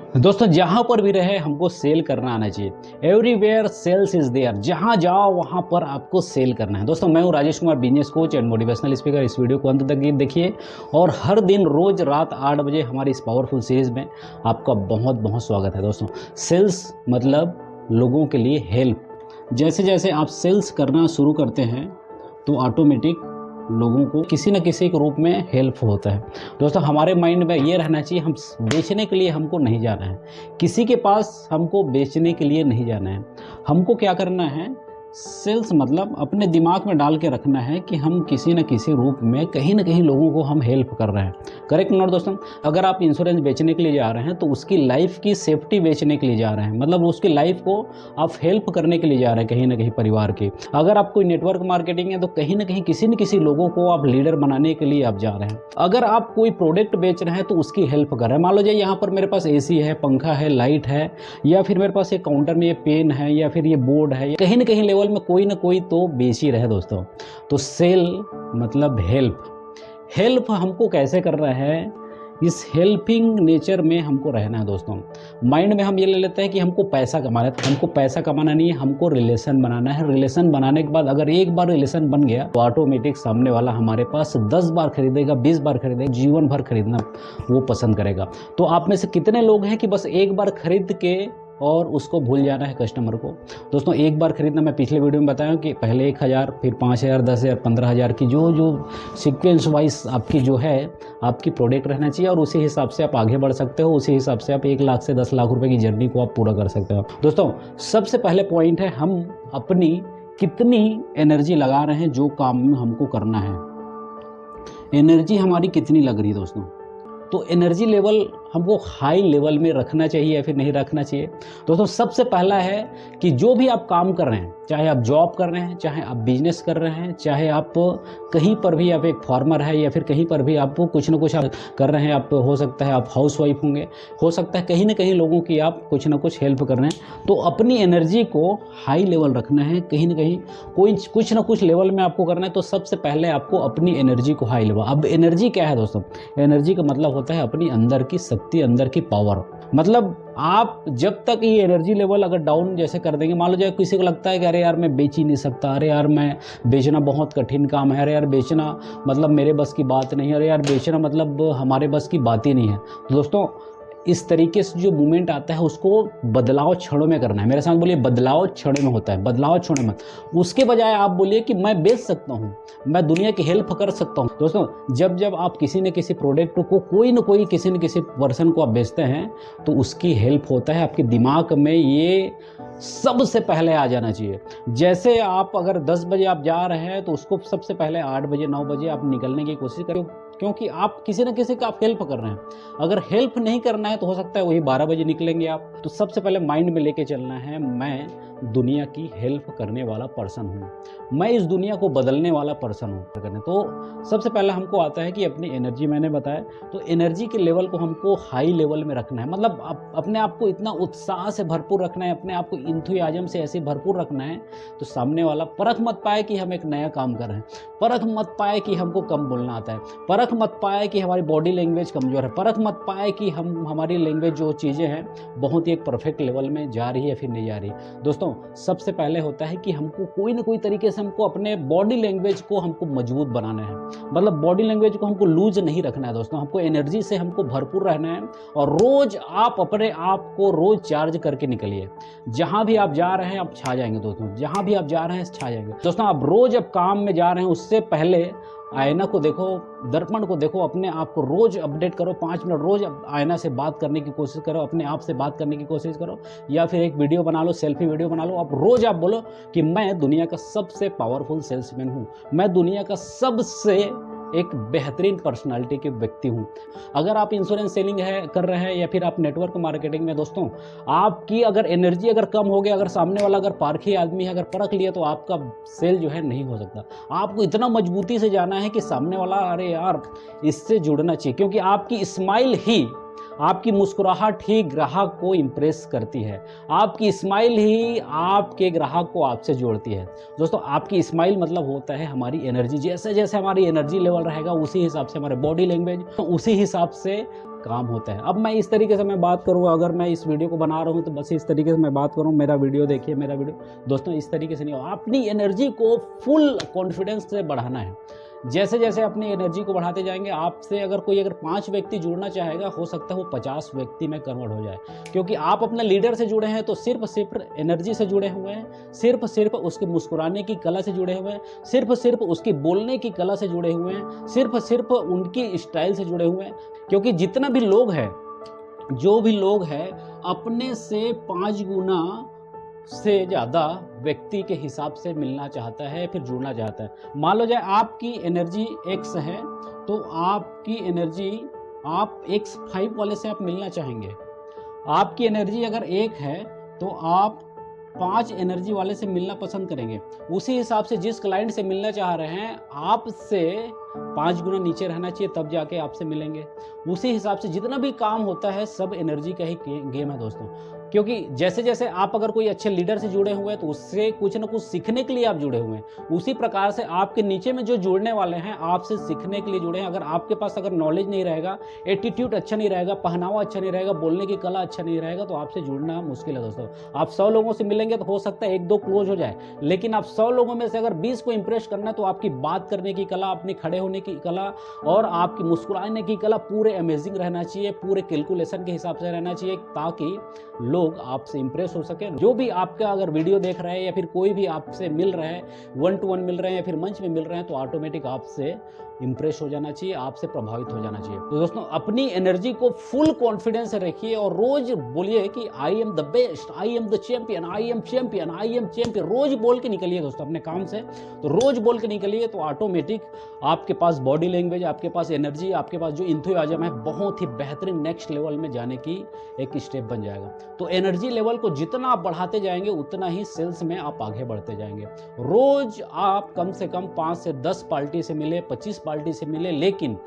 दोस्तों जहाँ पर भी रहे हमको सेल करना आना चाहिए। एवरीवेयर सेल्स इज देयर, जहाँ जाओ वहाँ पर आपको सेल करना है। दोस्तों मैं हूँ Rajesh Kumar, business coach and motivational speaker. इस वीडियो को अंत तक देखिए और हर दिन रोज रात 8 बजे हमारी इस पावरफुल सीरीज में आपका बहुत बहुत स्वागत है। दोस्तों सेल्स मतलब लोगों के लिए हेल्प। जैसे जैसे आप सेल्स करना शुरू करते हैं तो ऑटोमेटिक लोगों को किसी न किसी के रूप में हेल्प होता है। दोस्तों हमारे माइंड में ये रहना चाहिए, हम बेचने के लिए हमको नहीं जाना है, किसी के पास हमको बेचने के लिए नहीं जाना है। हमको क्या करना है, सेल्स मतलब अपने दिमाग में डाल के रखना है कि हम किसी न किसी रूप में कहीं ना कहीं लोगों को हम हेल्प कर रहे हैं। करेक्ट नोट दोस्तों, अगर आप इंश्योरेंस बेचने के लिए जा रहे हैं तो उसकी लाइफ की सेफ्टी बेचने के लिए जा रहे हैं, मतलब उसकी लाइफ को आप हेल्प करने के लिए जा रहे हैं कहीं ना कहीं परिवार के। अगर आप कोई नेटवर्क मार्केटिंग है तो कहीं ना कहीं किसी न किसी लोगों को आप लीडर बनाने के लिए आप जा रहे हैं। अगर आप कोई प्रोडक्ट बेच रहे हैं तो उसकी हेल्प कर रहे हैं। मान लो यहाँ पर मेरे पास AC है, पंखा है, लाइट है, या फिर मेरे पास एक काउंटर में ये पेन है, या फिर ये बोर्ड है, कहीं ना कहीं लेवल में कोई ना कोई तो बेच ही रहे दोस्तों। तो सेल मतलब हेल्प। हेल्प हमको कैसे करना है, इस हेल्पिंग नेचर में हमको रहना है दोस्तों। माइंड में हम ये ले लेते हैं कि हमको पैसा कमाना है, हमको पैसा कमाना नहीं है, हमको रिलेशन बनाना है। रिलेशन बनाने के बाद अगर एक बार रिलेशन बन गया तो ऑटोमेटिक सामने वाला हमारे पास 10 बार खरीदेगा, 20 बार खरीदेगा, जीवन भर खरीदना वो पसंद करेगा। तो आप में से कितने लोग हैं कि बस एक बार खरीद के और उसको भूल जाना है कस्टमर को। दोस्तों एक बार खरीदना, मैं पिछले वीडियो में बताया कि पहले 1000, फिर 5000, 10,000, 15,000 की जो सीक्वेंस वाइज आपकी जो है आपकी प्रोडक्ट रहना चाहिए, और उसी हिसाब से आप आगे बढ़ सकते हो। उसी हिसाब से आप 1 लाख से 10 लाख रुपए की जर्नी को आप पूरा कर सकते हो। दोस्तों सबसे पहले पॉइंट है, हम अपनी कितनी एनर्जी लगा रहे हैं जो काम में हमको करना है। एनर्जी हमारी कितनी लग रही है दोस्तों, तो एनर्जी लेवल हमको हाई लेवल में रखना चाहिए या फिर नहीं रखना चाहिए। दोस्तों सबसे पहला है कि जो भी आप काम कर रहे हैं, चाहे आप जॉब कर रहे हैं, चाहे आप बिजनेस कर रहे हैं, चाहे आप कहीं पर भी आप एक फार्मर है, या फिर कहीं पर भी आप कुछ ना कुछ आप कर रहे हैं, आप हो सकता है आप हाउस वाइफ होंगे, हो सकता है कहीं ना कहीं लोगों की आप कुछ ना कुछ हेल्प कर रहे हैं, तो अपनी एनर्जी को हाई लेवल रखना है। कहीं ना कहीं कुछ ना कुछ लेवल में आपको करना है, तो सबसे पहले आपको अपनी एनर्जी को हाई लेवल। अब एनर्जी क्या है दोस्तों, एनर्जी का मतलब होता है अपनी अंदर की शक्ति, अंदर की पावर। मतलब आप जब तक ये एनर्जी लेवल अगर डाउन जैसे कर देंगे, मान लो जाए किसी को लगता है कि अरे यार मैं बेच ही नहीं सकता, अरे यार मैं बेचना बहुत कठिन काम है, अरे यार बेचना मतलब मेरे बस की बात नहीं है, अरे यार बेचना मतलब हमारे बस की बात ही नहीं है। तो दोस्तों इस तरीके से जो मूवमेंट आता है उसको बदलाव क्षणों में करना है। मेरे साथ बोलिए बदलाव क्षणों में होता है, बदलाव क्षणों में। उसके बजाय आप बोलिए कि मैं बेच सकता हूँ, मैं दुनिया की हेल्प कर सकता हूँ। दोस्तों जब आप किसी न किसी प्रोडक्ट को कोई न कोई किसी न किसी पर्सन को आप बेचते हैं तो उसकी हेल्प होता है। आपके दिमाग में ये सबसे पहले आ जाना चाहिए। जैसे आप अगर 10 बजे आप जा रहे हैं तो उसको सबसे पहले 8 बजे 9 बजे आप निकलने की कोशिश करें, क्योंकि आप किसी न किसी का आप हेल्प कर रहे हैं। अगर हेल्प नहीं करना है तो हो सकता है वही 12 बजे निकलेंगे आप। तो सबसे पहले माइंड में लेके चलना है, मैं दुनिया की हेल्प करने वाला पर्सन हूँ, मैं इस दुनिया को बदलने वाला पर्सन हूँ। तो सबसे पहले हमको आता है कि अपनी एनर्जी, मैंने बताया तो एनर्जी के लेवल को हमको हाई लेवल में रखना है। मतलब अपने आप को इतना उत्साह से भरपूर रखना है, अपने आप को इंथुसियाज्म से ऐसे भरपूर रखना है तो सामने वाला परख मत पाए कि हम एक नया काम कर रहे हैं, परख मत पाए कि हमको कम बोलना आता है, परख मत पाए कि हमारी बॉडी लैंग्वेज कमज़ोर है, परख मत पाए कि हमारी लैंग्वेज जो चीज़ें हैं बहुत ही एक परफेक्ट लेवल में जा रही है फिर नहीं जा रही। दोस्तों सबसे पहले होता है कि हमको कोई ना कोई तरीके से हमको अपने बॉडी लैंग्वेज को हमको मजबूत बनाना है। मतलब बॉडी लैंग्वेज को हमको लूज नहीं रखना है दोस्तों, हमको एनर्जी से हमको भरपूर रहना है। और रोज आप अपने आप को रोज चार्ज करके निकलिए। जहां भी आप जा रहे हैं आप छा जाएंगे दोस्तों, जहां भी आप जा रहे हैं छा जाएंगे दोस्तों। आप रोज अब काम में जा रहे हैं उससे पहले आईना को देखो, दर्पण को देखो, अपने आप को रोज अपडेट करो। 5 मिनट रोज आईना से बात करने की कोशिश करो, अपने आप से बात करने की कोशिश करो, या फिर एक वीडियो बना लो, सेल्फी वीडियो बना लो। आप रोज आप बोलो कि मैं दुनिया का सबसे पावरफुल सेल्समैन हूँ, मैं दुनिया का सबसे एक बेहतरीन पर्सनालिटी के व्यक्ति हूँ। अगर आप इंश्योरेंस सेलिंग है कर रहे हैं या फिर आप नेटवर्क मार्केटिंग में, दोस्तों आपकी अगर एनर्जी अगर कम हो गया, अगर सामने वाला अगर पारखी आदमी है, अगर परख लिया तो आपका सेल जो है नहीं हो सकता। आपको इतना मजबूती से जाना है कि सामने वाला अरे यार इससे जुड़ना चाहिए, क्योंकि आपकी स्माइल ही, आपकी मुस्कुराहट ही ग्राहक को इम्प्रेस करती है, आपकी स्माइल ही आपके ग्राहक को आपसे जोड़ती है। दोस्तों आपकी स्माइल मतलब होता है हमारी एनर्जी। जैसे जैसे हमारी एनर्जी लेवल रहेगा उसी हिसाब से हमारे बॉडी लैंग्वेज, उसी हिसाब से काम होता है। अब मैं इस तरीके से मैं बात करूँ, अगर मैं इस वीडियो को बना रहा हूँ तो बस इस तरीके से मैं बात करूँ, मेरा वीडियो देखिए, मेरा वीडियो दोस्तों इस तरीके से नहीं हो। अपनी एनर्जी को फुल कॉन्फिडेंस से बढ़ाना है। जैसे जैसे अपनी एनर्जी को बढ़ाते जाएंगे, आपसे अगर 5 व्यक्ति जुड़ना चाहेगा, हो सकता है वो 50 व्यक्ति में कन्वर्ट हो जाए, क्योंकि आप अपने लीडर से जुड़े हैं तो सिर्फ एनर्जी से जुड़े हुए हैं, सिर्फ उसके मुस्कुराने की कला से जुड़े हुए हैं, सिर्फ उसकी बोलने की कला से जुड़े हुए हैं, सिर्फ उनकी स्टाइल से जुड़े हुए हैं। क्योंकि जितना भी लोग हैं, जो भी लोग हैं, अपने से 5 गुना से ज़्यादा व्यक्ति के हिसाब से मिलना चाहता है, फिर जुड़ना चाहता है। मान लो जाए आपकी एनर्जी x है, तो आपकी एनर्जी आप x5 वाले से आप मिलना चाहेंगे। आपकी एनर्जी अगर 1 है तो आप 5 एनर्जी वाले से मिलना पसंद करेंगे। उसी हिसाब से जिस क्लाइंट से मिलना चाह रहे हैं, आपसे 5 गुना नीचे रहना चाहिए, तब जाके आपसे मिलेंगे। उसी हिसाब से जितना भी काम होता है सब एनर्जी का ही गेम है दोस्तों। क्योंकि जैसे जैसे आप अगर कोई अच्छे लीडर से जुड़े हुए हैं तो उससे कुछ ना कुछ सीखने के लिए आप जुड़े हुए हैं। उसी प्रकार से आपके नीचे में जो जुड़ने वाले हैं, आपसे सीखने के लिए जुड़े हैं। अगर आपके पास अगर नॉलेज नहीं रहेगा, एटीट्यूड अच्छा नहीं रहेगा, पहनावा अच्छा नहीं रहेगा, बोलने की कला अच्छा नहीं रहेगा, तो आपसे जुड़ना मुश्किल है दोस्तों। आप 100 लोगों से मिलेंगे तो हो सकता है 1-2 क्लोज हो जाए, लेकिन आप 100 लोगों में से अगर 20 को इंप्रेस करना है तो आपकी बात करने की कला, अपने खड़े होने की कला और आपकी मुस्कुराने की कला पूरे अमेजिंग रहना चाहिए, पूरे कैलकुलेशन के हिसाब से रहना चाहिए, ताकि लोग आपसे इंप्रेस हो सके। जो भी आपका अगर वीडियो देख रहा है या फिर कोई भी आपसे मिल रहा है, 1 to 1 मिल रहे हैं या फिर मंच में मिल रहे हैं, तो ऑटोमेटिक आपसे इंप्रेस हो जाना चाहिए, आपसे प्रभावित हो जाना चाहिए। तो दोस्तों अपनी एनर्जी को फुल कॉन्फिडेंस से रखिए और रोज बोलिए कि I am the best, I am the champion, I am champion, I am champion. रोज बोल के निकलिए दोस्तों अपने काम से, तो रोज बोल के निकलिए, तो ऑटोमेटिक आपके पास बॉडी लैंग्वेज, आपके पास एनर्जी, आपके पास जो इंथुसियाज्म है, बहुत ही बेहतरीन नेक्स्ट लेवल में जाने की एक स्टेप बन जाएगा। तो एनर्जी लेवल को जितना आप बढ़ाते जाएंगे, उतना ही सेल्स में आप आगे बढ़ते जाएंगे। रोज आप कम से कम 5 से 10 पार्टी से मिले, 25 पार्टी से मिले, लेकिन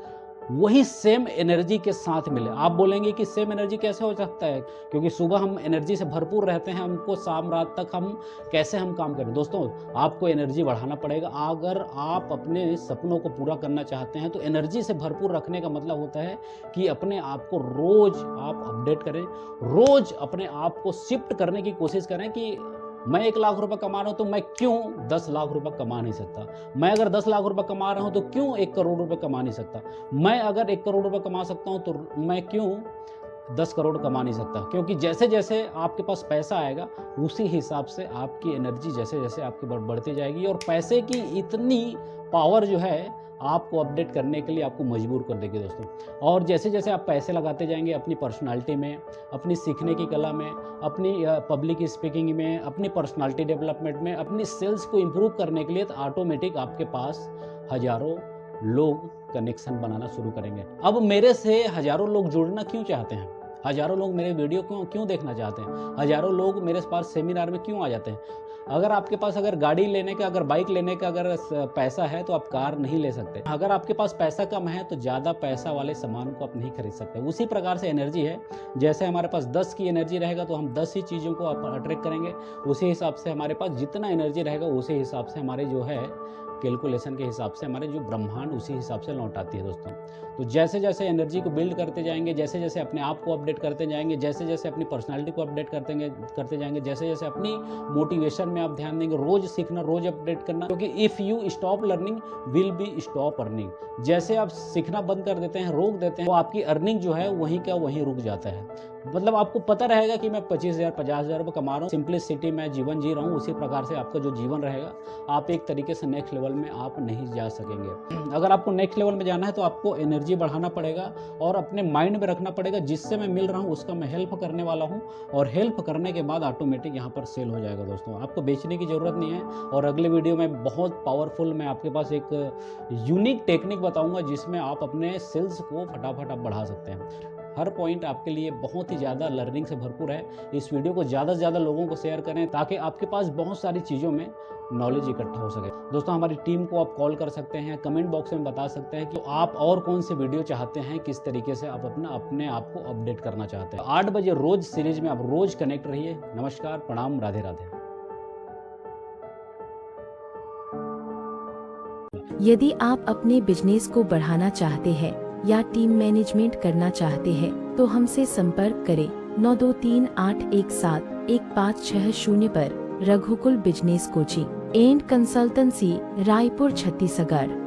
वही सेम एनर्जी के साथ मिले। आप बोलेंगे कि सेम एनर्जी कैसे हो सकता है, क्योंकि सुबह हम एनर्जी से भरपूर रहते हैं, हमको शाम रात तक हम कैसे हम काम करें। दोस्तों आपको एनर्जी बढ़ाना पड़ेगा। अगर आप अपने सपनों को पूरा करना चाहते हैं तो एनर्जी से भरपूर रखने का मतलब होता है कि अपने आप को रोज आप अपडेट करें, रोज अपने आप को शिफ्ट करने की कोशिश करें कि मैं 1 लाख रुपए कमा रहा हूं तो मैं क्यों 10 लाख रुपए कमा नहीं सकता। मैं अगर 10 लाख रुपए कमा रहा हूं तो क्यों 1 करोड़ रुपए कमा नहीं सकता। मैं अगर 1 करोड़ रुपए कमा सकता हूं तो मैं क्यों 10 करोड़ कमा नहीं सकता। क्योंकि जैसे जैसे आपके पास पैसा आएगा, उसी हिसाब से आपकी एनर्जी जैसे जैसे आपकी बढ़ती जाएगी, और पैसे की इतनी पावर जो है आपको अपडेट करने के लिए आपको मजबूर कर देगी दोस्तों। और जैसे जैसे आप पैसे लगाते जाएंगे अपनी पर्सनालिटी में, अपनी सीखने की कला में, अपनी पब्लिक स्पीकिंग में, अपनी पर्सनालिटी डेवलपमेंट में, अपनी सेल्स को इम्प्रूव करने के लिए, तो ऑटोमेटिक आपके पास हजारों लोग कनेक्शन बनाना शुरू करेंगे। अब मेरे से हजारों लोग जुड़ना क्यों चाहते हैं, हजारों लोग मेरे वीडियो क्यों देखना चाहते हैं, हजारों लोग मेरे पास सेमिनार में क्यों आ जाते हैं। अगर आपके पास अगर गाड़ी लेने का, अगर बाइक लेने का अगर पैसा है तो आप कार नहीं ले सकते। अगर आपके पास पैसा कम है तो ज़्यादा पैसा वाले सामान को आप नहीं खरीद सकते। उसी प्रकार से एनर्जी है, जैसे हमारे पास 10 की एनर्जी रहेगा तो हम 10 ही चीज़ों को आप अट्रैक्ट करेंगे। उसी हिसाब से हमारे पास जितना एनर्जी रहेगा, उसी हिसाब से हमारे जो है कैलकुलेशन के हिसाब से हमारे जो ब्रह्मांड उसी हिसाब से लौट आती है दोस्तों। तो जैसे जैसे एनर्जी को बिल्ड करते जाएंगे, जैसे जैसे अपने आप को अपडेट करते जाएंगे, जैसे जैसे अपनी पर्सनालिटी को अपडेट करते जाएंगे, जैसे जैसे अपनी मोटिवेशन में आप ध्यान देंगे, रोज सीखना, रोज अपडेट करना। क्योंकि if you stop learning will be stop earning. जैसे आप सीखना बंद कर देते हैं, रोक देते हैं, तो आपकी अर्निंग जो है वहीं का वहीं रुक जाता है। मतलब आपको पता रहेगा कि मैं 25,000 50,000 रुपये कमा रहा हूँ, सिंपलिसिटी में जीवन जी रहा हूँ, उसी प्रकार से आपका जो जीवन रहेगा, आप एक तरीके से नेक्स्ट लेवल में आप नहीं जा सकेंगे। अगर आपको नेक्स्ट लेवल में जाना है तो आपको एनर्जी बढ़ाना पड़ेगा और अपने माइंड में रखना पड़ेगा, जिससे मैं मिल रहा हूँ उसका मैं हेल्प करने वाला हूँ, और हेल्प करने के बाद ऑटोमेटिक यहाँ पर सेल हो जाएगा दोस्तों। आपको बेचने की ज़रूरत नहीं है। और अगले वीडियो में बहुत पावरफुल मैं आपके पास एक यूनिक टेक्निक बताऊँगा, जिसमें आप अपने सेल्स को फटाफट आप बढ़ा सकते हैं। हर पॉइंट आपके लिए बहुत ही ज़्यादा लर्निंग से भरपूर है। इस वीडियो को ज़्यादा से ज़्यादा लोगों को शेयर करें, ताकि आपके पास बहुत सारी चीज़ों में नॉलेज इकट्ठा हो सके। दोस्तों हमारी टीम को आप कॉल कर सकते हैं, कमेंट बॉक्स में बता सकते हैं कि आप और कौन से वीडियो चाहते हैं, किस तरीके से आप अपने आप को अपडेट करना चाहते हैं। 8 बजे रोज सीरीज में आप रोज कनेक्ट रहिए। नमस्कार, प्रणाम, राधे राधे। यदि आप अपने बिजनेस को बढ़ाना चाहते हैं या टीम मैनेजमेंट करना चाहते हैं तो हमसे संपर्क करें 9238171560 पर। Raghukul business coaching and consultancy, Raipur, Chhattisgarh.